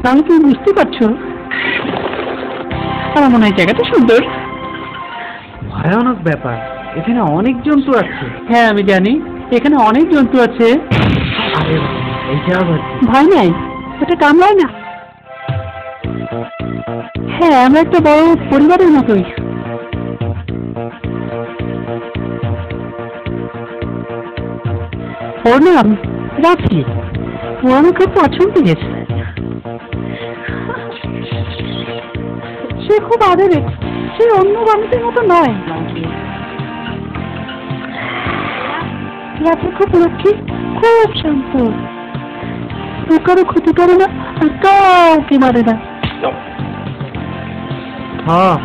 তাহলে তুমি বুঝতে পারছো আমার মনে হয় জায়গাটা সুন্দর। ভয়ানক ব্যাপার, এখানে অনেক জন্তু আছে। হ্যাঁ আমি জানি, এখানে অনেক জন্তু আছে। আরে এইটা আবার কি? ভয় নাই, ওটা কামড়ায় না। হ্যাঁ আমরা একটা বড় পরিবারের মতোই। ওর নাম রাফি, ও আমার খুব পছন্দ হয়েছে। সে খুব আদরের, সে অন্য মানুষের মতো নয়। রাফি খুব লক্ষ্মী, খুব শান্ত, ও কারো ক্ষতি করে না আর কাউকে মারে না। হ্যাঁ,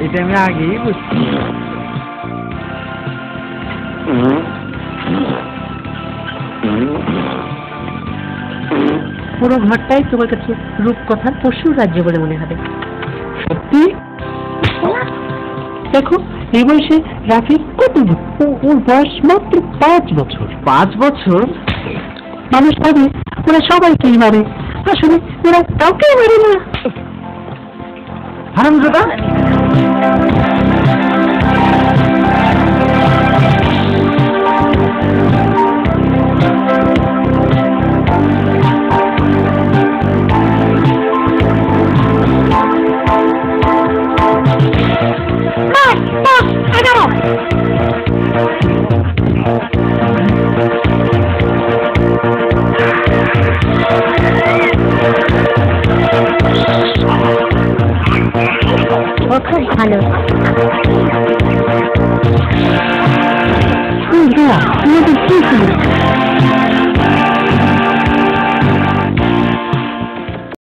এটা আমি আগেই বুঝছি। পুরো ঘরটাই তোমার কাছে রূপকথার পশুর রাজ্য বলে মনে হবে। সত্যি? দেখো এই বয়সে রাফি কত, ওর বয়স মাত্র 5 বছর। 5 বছর? মানুষ ভাবে ওরা সবাইকেই মারে, আসলে ওরা কাউকেই মারে না। হারামজাদা! ও খুব ভালো।